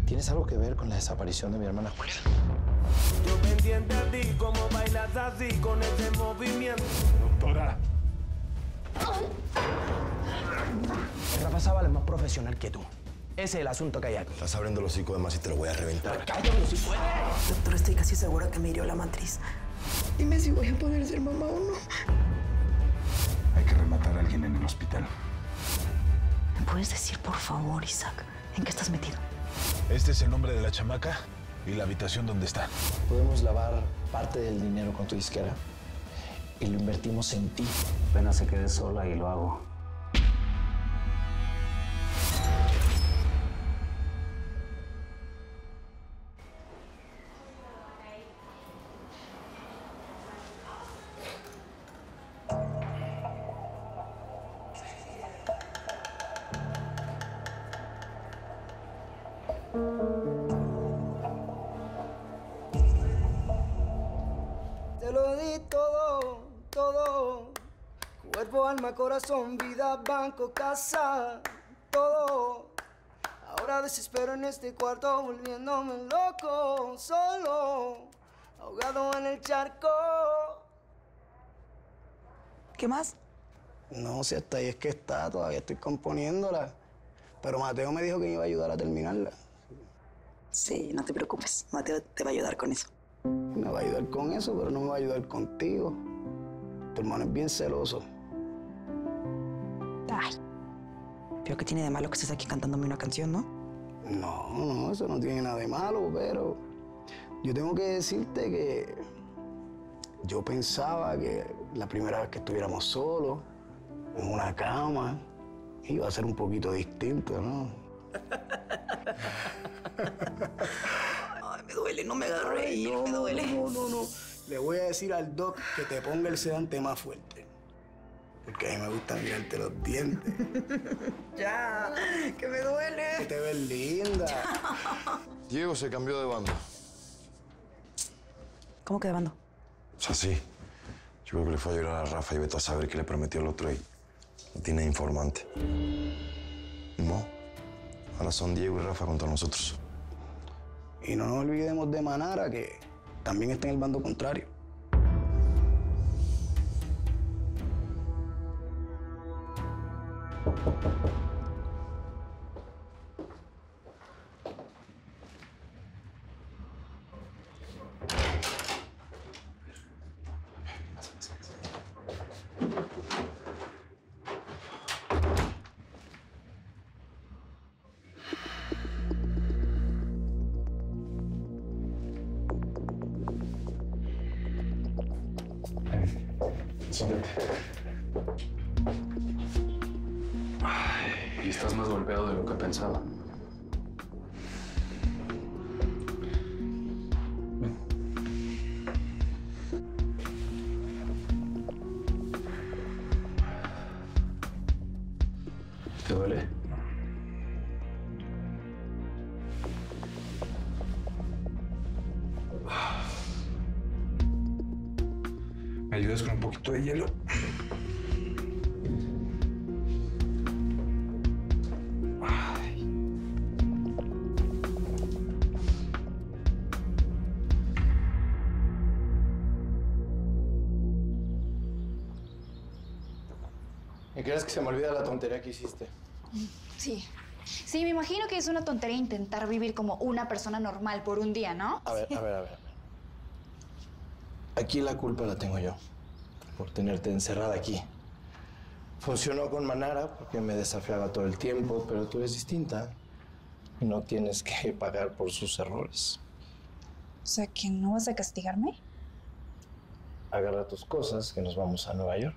¿Tienes algo que ver con la desaparición de mi hermana Julia? Yo pendiente a ti, como bailas así con ese movimiento. Doctora. Rafa Zavala es más profesional que tú. Ese es el asunto que hay aquí. Estás abriendo los hocico de más y te lo voy a reventar. ¡Cállate si puedes! Doctor, estoy casi segura que me hirió la matriz. Dime si voy a poder ser mamá o no. Hay que rematar a alguien en el hospital. ¿Me puedes decir, por favor, Isaac, en qué estás metido? Este es el nombre de la chamaca y la habitación donde está. Podemos lavar parte del dinero con tu disquera y lo invertimos en ti. Apenas se quede sola y lo hago. Te lo di todo, todo. Cuerpo, alma, corazón, vida, banco, casa, todo. Ahora desespero en este cuarto, volviéndome loco, solo, ahogado en el charco. ¿Qué más? No, si hasta ahí es que está, todavía estoy componiéndola. Pero Mateo me dijo que me iba a ayudar a terminarla. Sí, no te preocupes. Mateo te va a ayudar con eso. Me va a ayudar con eso, pero no me va a ayudar contigo. Tu hermano es bien celoso. Ay. Pero ¿qué tiene de malo que estés aquí cantándome una canción, no? No, eso no tiene nada de malo, pero yo tengo que decirte que yo pensaba que la primera vez que estuviéramos solos, en una cama, iba a ser un poquito distinto, ¿no? Ay, me duele, no me hagas reír, me duele. No. Le voy a decir al doc que te ponga el sedante más fuerte. Porque a mí me gusta mirarte los dientes. Ya, que me duele. Que te ves linda. Diego se cambió de bando. ¿Cómo que de bando? O sea, sí. Yo creo que le fue a llorar a Rafa y vete a saber qué le prometió el otro y lo tiene de informante. No. Ahora son Diego y Rafa contra nosotros. Y no nos olvidemos de Manara, que también está en el bando contrario. Siéntate. Y estás más golpeado de lo que pensaba. Ven. ¿Te duele? ¿Me ayudas con un poquito de hielo? ¿Y crees que se me olvida la tontería que hiciste? Sí. Sí, me imagino que es una tontería intentar vivir como una persona normal por un día, ¿no? A ver. Aquí la culpa la tengo yo, por tenerte encerrada aquí. Funcionó con Manara porque me desafiaba todo el tiempo, pero tú eres distinta y no tienes que pagar por sus errores. O sea, ¿que no vas a castigarme? Agarra tus cosas, que nos vamos a Nueva York.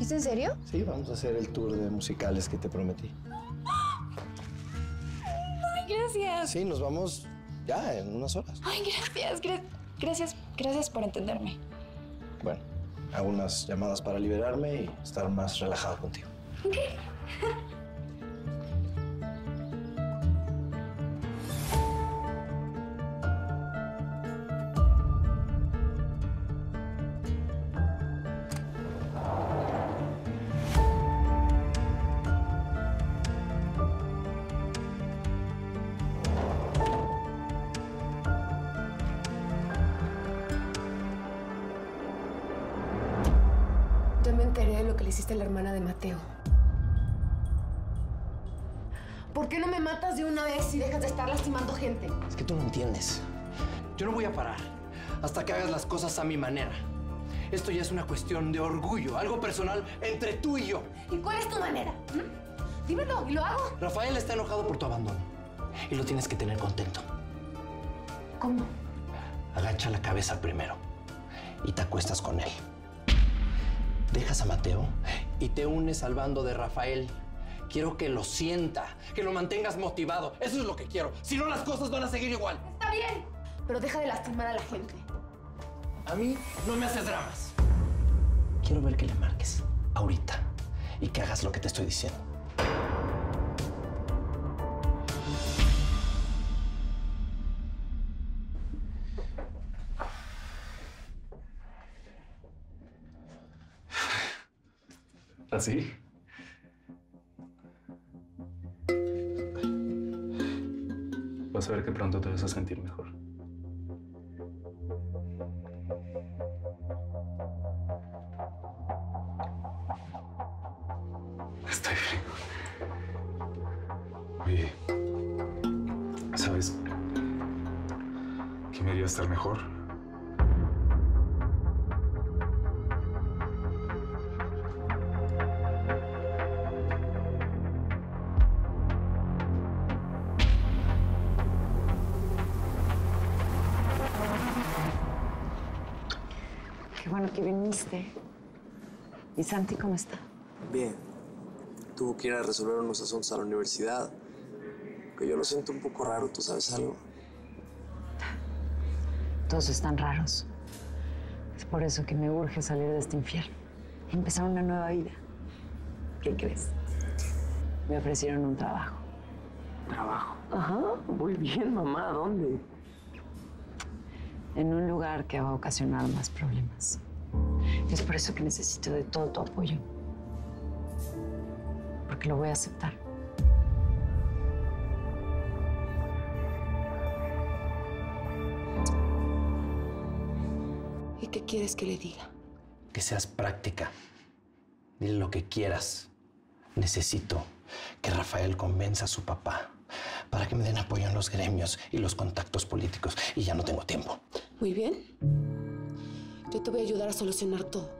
¿Es en serio? Sí, vamos a hacer el tour de musicales que te prometí. Ay, gracias. Sí, nos vamos ya en unas horas. Ay, gracias por entenderme. Bueno, hago unas llamadas para liberarme y estar más relajado contigo. que le hiciste a la hermana de Mateo. ¿Por qué no me matas de una vez y dejas de estar lastimando gente? Es que tú no entiendes. Yo no voy a parar hasta que hagas las cosas a mi manera. Esto ya es una cuestión de orgullo, algo personal entre tú y yo. ¿Y cuál es tu manera? Dímelo y lo hago. Rafael está enojado por tu abandono y lo tienes que tener contento. ¿Cómo? Agacha la cabeza primero y te acuestas con él. Dejas a Mateo y te unes al bando de Rafael. Quiero que lo sienta, que lo mantengas motivado. Eso es lo que quiero. Si no, las cosas van a seguir igual. Está bien, pero deja de lastimar a la gente. A mí no me haces dramas. Quiero ver que le marques ahorita y que hagas lo que te estoy diciendo. ¿Así? Vas a ver que pronto te vas a sentir mejor. Estoy frío. Oye, ¿sabes qué me haría estar mejor? Qué bueno que viniste. ¿Y Santi cómo está? Bien. Tuvo que ir a resolver unos asuntos a la universidad. Que yo lo siento un poco raro, ¿tú sabes algo? Todos están raros. Es por eso que me urge salir de este infierno. Empezar una nueva vida. ¿Qué crees? Me ofrecieron un trabajo. ¿Trabajo? Ajá. Muy bien, mamá. ¿Dónde? En un lugar que va a ocasionar más problemas. Es por eso que necesito de todo tu apoyo. Porque lo voy a aceptar. ¿Y qué quieres que le diga? Que seas práctica. Dile lo que quieras. Necesito que Rafael convenza a su papá para que me den apoyo en los gremios y los contactos políticos. Y ya no tengo tiempo. Muy bien. Yo te voy a ayudar a solucionar todo,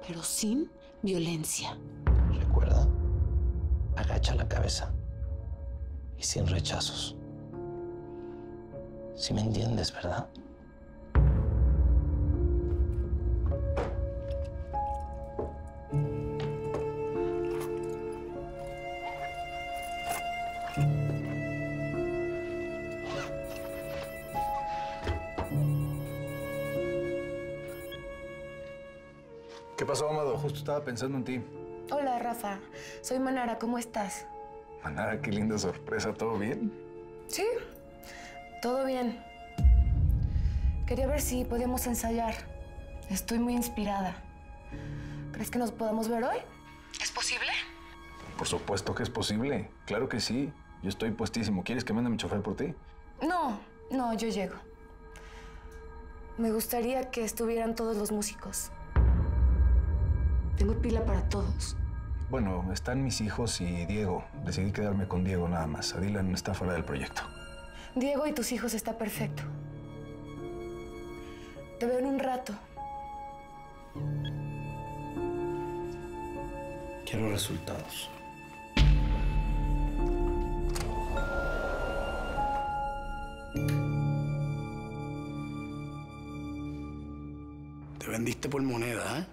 pero sin violencia. Recuerda, agacha la cabeza y sin rechazos. ¿Sí me entiendes, verdad? ¿Qué pasó, Amado? Justo estaba pensando en ti. Hola, Rafa. Soy Manara. ¿Cómo estás? Manara, qué linda sorpresa. ¿Todo bien? Sí, todo bien. Quería ver si podíamos ensayar. Estoy muy inspirada. ¿Crees que nos podamos ver hoy? ¿Es posible? Por supuesto que es posible. Claro que sí. Yo estoy puestísimo. ¿Quieres que mande mi chofer por ti? No, yo llego. Me gustaría que estuvieran todos los músicos. Tengo pila para todos. Bueno, están mis hijos y Diego. Decidí quedarme con Diego nada más. Dylan está fuera del proyecto. Diego y tus hijos está perfecto. Te veo en un rato. Quiero resultados. Te vendiste por moneda, ¿eh?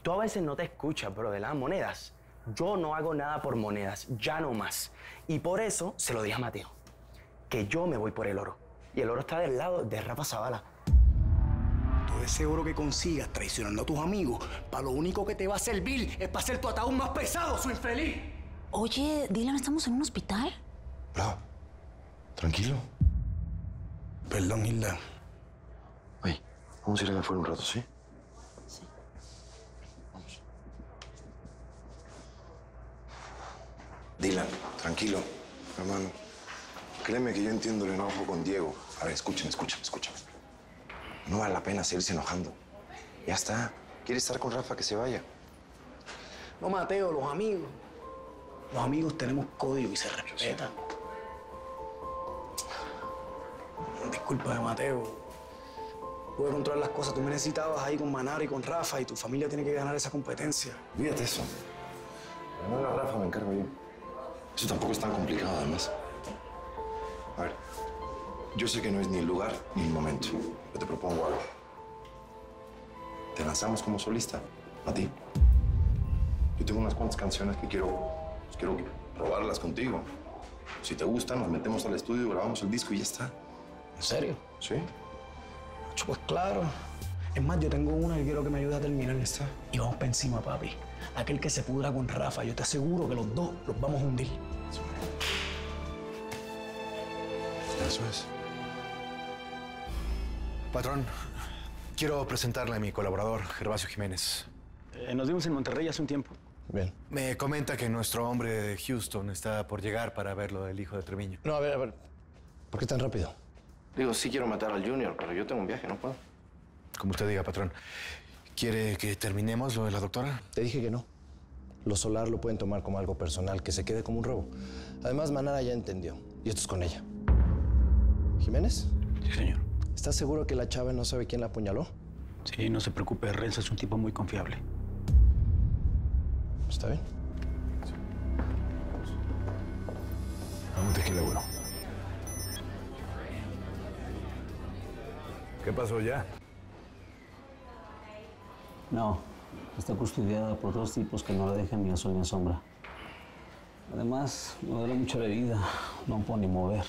Tú a veces no te escuchas, bro, de las monedas. Yo no hago nada por monedas, ya no más. Y por eso se lo dije a Mateo, que yo me voy por el oro. Y el oro está del lado de Rafa Zavala. Todo ese oro que consigas traicionando a tus amigos, para lo único que te va a servir es para hacer tu ataúd más pesado, su infeliz. Oye, Dylan, ¿estamos en un hospital? Bro, tranquilo. Perdón, Hilda. Oye, vamos a ir allá afuera un rato, ¿sí? Sí. Dylan, tranquilo, hermano. Créeme que yo entiendo el enojo con Diego. A ver, escúchame. No vale la pena seguirse enojando. Ya está. ¿Quiere estar con Rafa? Que se vaya. No, Mateo, los amigos. Los amigos tenemos código y se respetan. Discúlpame, Mateo. Pude controlar las cosas. Tú me necesitabas ahí con Manara y con Rafa y tu familia tiene que ganar esa competencia. Olvídate eso. Ganar a Rafa me encargo yo. Eso tampoco es tan complicado, además. A ver, yo sé que no es ni el lugar ni el momento. Yo te propongo algo. Te lanzamos como solista, a ti. Yo tengo unas cuantas canciones que quiero probarlas contigo. Si te gustan, nos metemos al estudio, grabamos el disco y ya está. ¿En serio? Sí. Pues claro. Es más, yo tengo una que quiero que me ayude a terminar. Y vamos para encima, papi. Aquel que se pudra con Rafa, yo te aseguro que los dos los vamos a hundir. Eso es. Patrón, quiero presentarle a mi colaborador, Gervasio Jiménez. Nos vimos en Monterrey hace un tiempo. Bien. Me comenta que nuestro hombre de Houston está por llegar para ver lo del hijo de Treviño. No, a ver. ¿Por qué tan rápido? Digo, sí quiero matar al Junior, pero yo tengo un viaje, no puedo. Como usted diga, patrón. ¿Quiere que terminemos lo de la doctora? Te dije que no. Lo solar lo pueden tomar como algo personal, que se quede como un robo. Además, Manara ya entendió. Y esto es con ella. ¿Jiménez? Sí, señor. ¿Estás seguro que la chava no sabe quién la apuñaló? Sí, no se preocupe. Renzo es un tipo muy confiable. ¿Está bien? Dame un tequila, bueno. ¿Qué pasó ya? No, está custodiada por dos tipos que no la dejan ni a sol ni a sombra. Además, me duele mucho la herida, no puedo ni mover.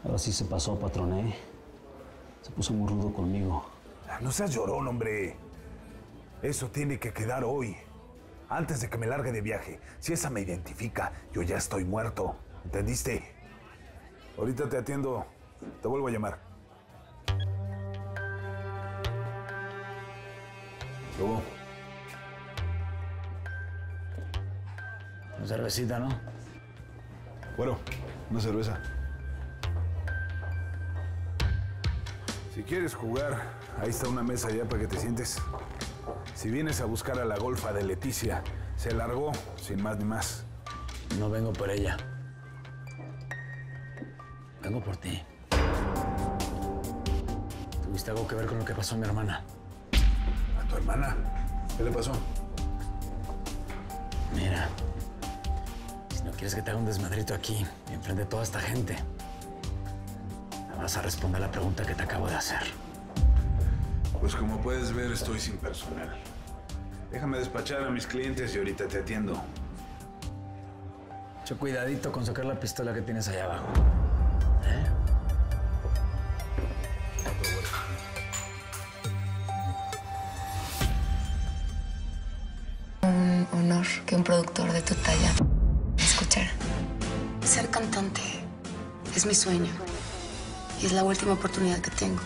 Ahora sí se pasó, patrón, ¿eh? Se puso muy rudo conmigo. No seas llorón, hombre. Eso tiene que quedar hoy, antes de que me largue de viaje. Si esa me identifica, yo ya estoy muerto. ¿Entendiste? Ahorita te atiendo. Te vuelvo a llamar. Luego. Una cervecita, ¿no? Bueno, una cerveza. Si quieres jugar, ahí está una mesa ya para que te sientes. Si vienes a buscar a la golfa de Leticia, se largó, sin más ni más. No vengo por ella. Vengo por ti. ¿Tuviste algo que ver con lo que pasó a mi hermana? ¿A tu hermana? ¿Qué le pasó? Mira, si no quieres que te haga un desmadrito aquí, enfrente de toda esta gente, me vas a responder la pregunta que te acabo de hacer. Pues como puedes ver, estoy sin personal. Déjame despachar a mis clientes y ahorita te atiendo. Mucho cuidadito con sacar la pistola que tienes allá abajo. Un honor que un productor de tu talla me escuchara. Ser cantante es mi sueño y es la última oportunidad que tengo.